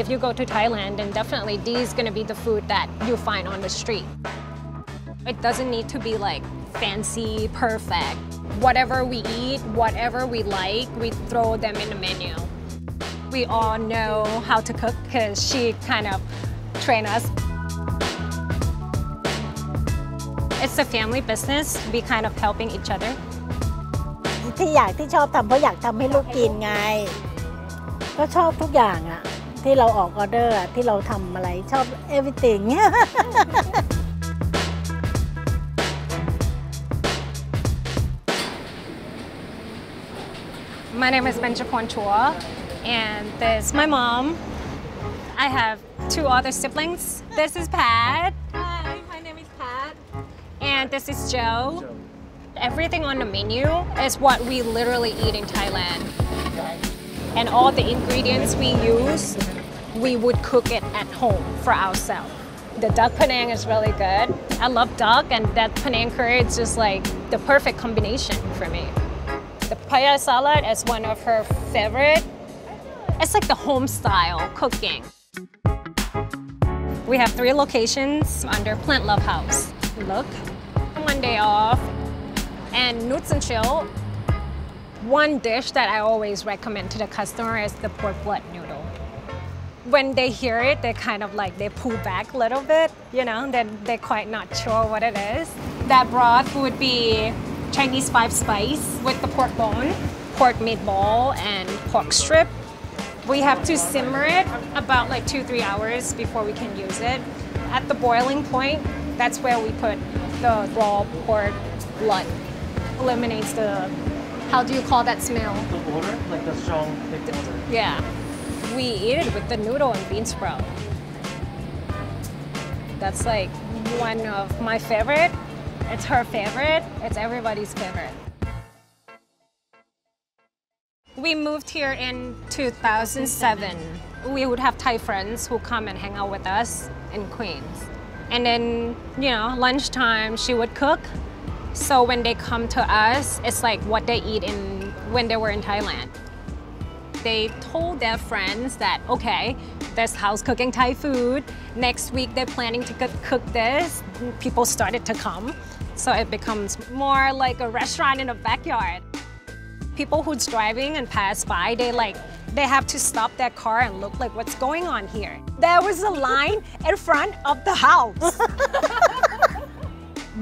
if you go to Thailand, then definitely these gonna be the food that you find on the street. It doesn't need to be like fancy, perfect. Whatever we eat, whatever we like, we throw them in the menu. We all know how to cook because she kind of trained us. It's a family business. We kind of helping each other. ที่ชอบทำเพราะอยากทำให้ลูกกินไงก็ชอบทุกอย่างอะที่เราออกออเดอร์ที่เราทำอะไรชอบ everything My name is Benjamin Chua, and this is my mom. I have two other siblings. This is Pat. Hi, my name is Pat. And this is Joe. Everything on the menu is what we literally eat in Thailand. And all the ingredients we use, we would cook it at home for ourselves. The duck Penang is really good. I love duck, and that Penang curry is just like the perfect combination for me. The papaya salad is one of her favorite. It's like the home style cooking. We have 3 locations under Plant Love House. Look, one day off. And Noods and Chill, one dish that I always recommend to the customer is the pork blood noodle. When they hear it, they kind of like, they pull back a little bit, you know, they're quite not sure what it is. That broth would be Chinese 5 spice with the pork bone, pork meatball, and pork strip. We have to simmer it about like 2-3 hours before we can use it. At the boiling point, that's where we put the raw pork blood. Eliminates the, how do you call that smell? The odor, like the strong, thick odor. Yeah. We eat it with the noodle and bean sprout. That's like one of my favorite. It's her favorite. It's everybody's favorite. We moved here in 2007. We would have Thai friends who come and hang out with us in Queens. And then, you know, lunchtime she would cook. So when they come to us, it's like what they eat when they were in Thailand. They told their friends that, okay, there's house cooking Thai food. Next week they're planning to cook this. People started to come. So it becomes more like a restaurant in a backyard. People who's driving and pass by, they have to stop their car and look like what's going on here. There was a line in front of the house.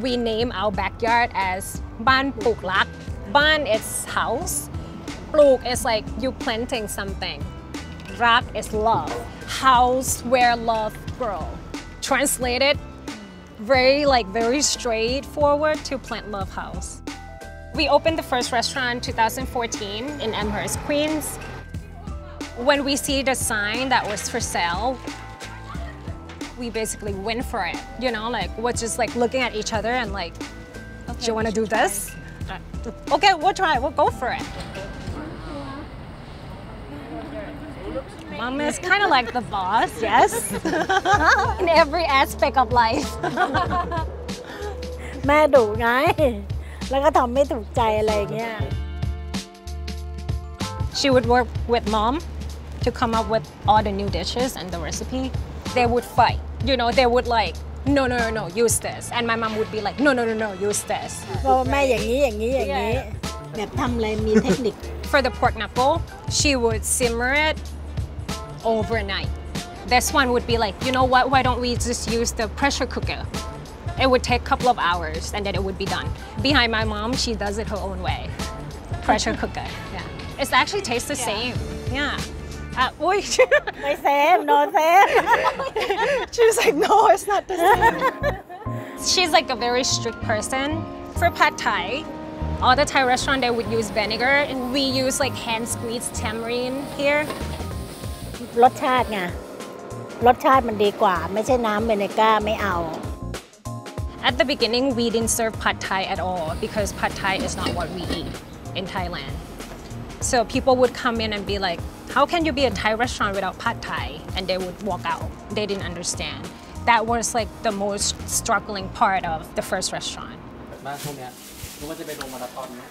We name our backyard as Ban Puk Lak. Ban is house. Pluk is like you planting something. Rak is love. House where love grows. Translated very straightforward to Plant Love House. We opened the first restaurant in 2014 in Amherst, Queens. When we see the sign that was for sale, we basically went for it. You know, like we're just like looking at each other and like, okay, do you want to do this? Okay, we'll try. We'll go for it. Mom is kind of like the boss, yes, in every aspect of life. แม่ดุไงแล้วก็ทำไม่ถูกใจอะไรเงี้ย She would work with mom to come up with all the new dishes and the recipe. They would fight. You know, they would like, no, use this. And my mom would be like, no, use this. ก็แม่อย่างนี้แบบทำอะไรมีเทคนิค For the pork knuckle, she would simmer it overnight. This one would be like, you know what, why don't we just use the pressure cooker? It would take a couple of hours and then it would be done. Behind my mom, she does it her own way. Pressure cooker, yeah. It actually tastes the same, yeah. My same, no same. She's like, no, it's not the same. She's like a very strict person. For pad Thai, all the Thai restaurants, they would use vinegar, and we use like hand-squeezed tamarind here. รสชาติไงรสชาติมันดีกว่าไม่ใช่น้ำเวเนก้าไม่เอา At the beginning, we didn't serve pad Thai at all because pad Thai is not what we eat in Thailand. So people would come in and be like, how can you be a Thai restaurant without pad Thai? And they would walk out. They didn't understand. That was like the most struggling part of the first restaurant. บ้านพวกเนี้ยนึกว่าจะไปลงมาราธอนไหม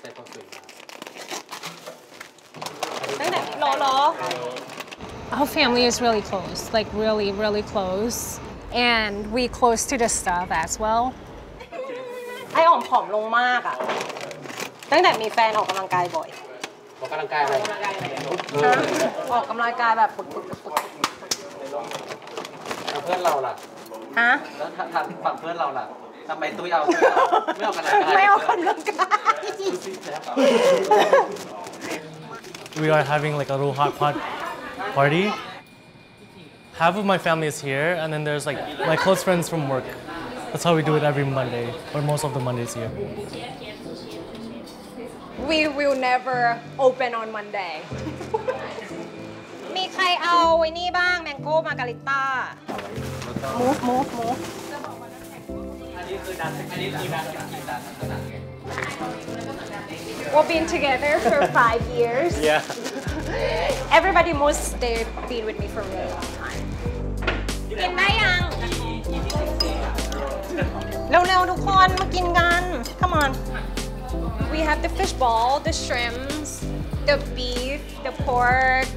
ใส่ข้าวสวยมา ร้อน เหรอ Our family is really close, like really close, and we close to the staff as well. ไอ้อ๋อมผอมลงมากอ่ะตั้งแต่มีแฟนออกกำลังกายบ่อยออกกำลังกายอะไรออกกำลังกายแบบฝึกเพื่อนเราล่ะฮะแล้วฝั่งเพื่อนเราล่ะทำไมตุ้ยเอาไม่ออกกำลังกาย ไม่ออกกำลังกาย We are having like a little hot pot party. Half of my family is here, and then there's like my close friends from work. That's how we do it every Monday, or most of the Mondays here. We will never open on Monday. มีใครเอาไอ้นี่บ้างแมงโก้มาการิต้า move อันนี้คือการกินร้านขนาดไง We've been together for 5 years. Yeah. Everybody must stay been with me for a really long time. กินได้ยังเร็วๆทุกคนมากินกัน Come on. We have the fish ball, the shrimps, the beef, the pork,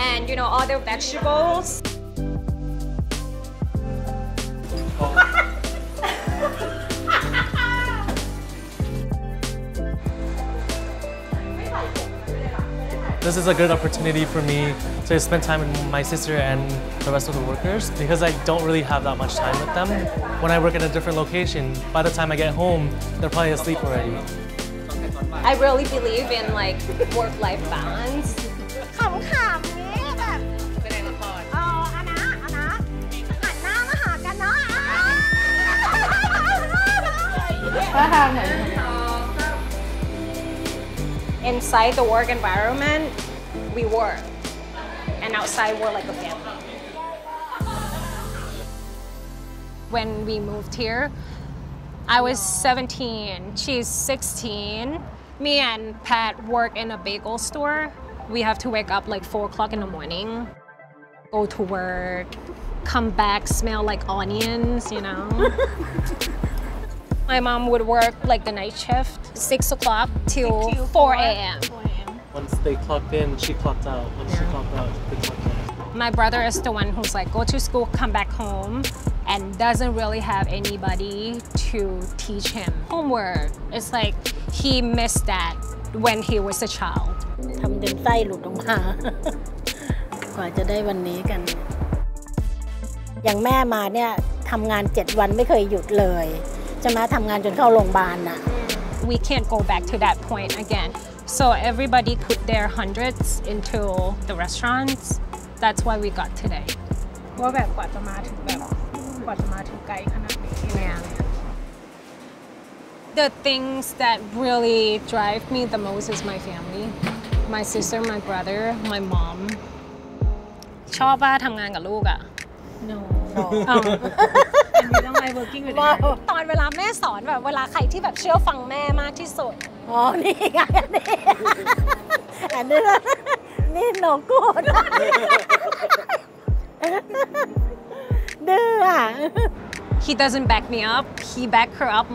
and you know all the vegetables. This is a good opportunity for me to spend time with my sister and the rest of the workers because I don't really have that much time with them. When I work in a different location, by the time I get home, they're probably asleep already. I really believe in like work-life balance. ขำๆนี้แบบเป็นไงละครอันนะหันหน้ามาหากันเนาะ Inside the work environment, we work, and outside we're like a family. When we moved here, I was 17, she's 16. Me and Pat work in a bagel store. We have to wake up like 4 o'clock in the morning, go to work, come back, smell like onions, you know. My mom would work like the night shift, 6 o'clock till 4 a.m. Once they clocked in, she clocked out. Once she clocked out, they clocked out. My brother is the one who's like, go to school, come back home, and doesn't really have anybody to teach him homework. It's like he missed that when he was a child. ทำจนไส้หลุดออกมา กว่าจะได้วันนี้กัน อย่างแม่มาเนี่ยทำงาน7 วันไม่เคยหยุดเลยใช่ไหมทำงานจนเข้าโรงพยาบาลน่ะ We can't go back to that point again. So everybody put their hundreds into the restaurants. That's why we got today. ว่าแบบกว่าจะมาถึงไกลขนาดนี้ Yeah. The things that really drive me the most is my family. My sister, my brother, my mom. ชอบป่ะทำงานกับลูกอ่ะ No อ๋อ and we don't like working with her ตอนเวลาแม่สอนแบบเวลาใครที่แบบเชื่อฟังแม่มากที่สุด อ๋อ นี่ไงอันนี้นี่โนกูดดื้ออ่ะ He doesn't back me up. He back her up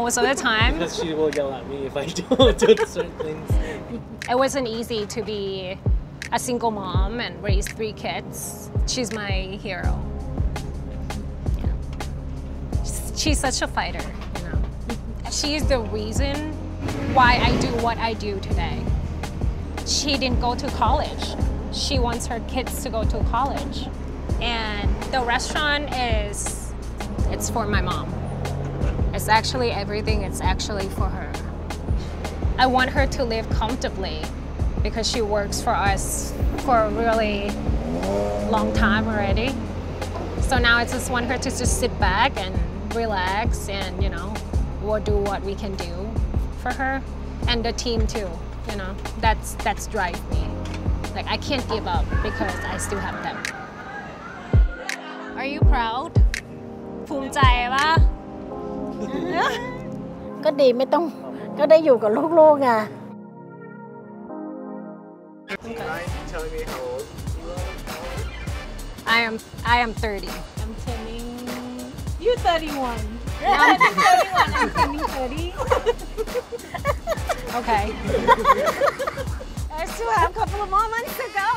most of the time. Because she will yell at me if I don't do certain things. It wasn't easy to be a single mom and raise 3 kids. She's my hero. Yeah. She's such a fighter, you know. She's the reason why I do what I do today. She didn't go to college. She wants her kids to go to college. And the restaurant it's for my mom. It's actually everything, it's actually for her. I want her to live comfortably because she works for us for a really long time already. So now I just want her to just sit back and relax and, you know, we'll do what we can do for her and the team too, you know. That's drive me. Like I can't give up because I still have them. Are you proud? ภูมิใจปะ ก็ดีไม่ต้องก็ได้อยู่กับลูกๆไง I am 30. I'm turning you 31 I'm 31 I'm turning 30 Okay. I still have a couple couple of moments ago.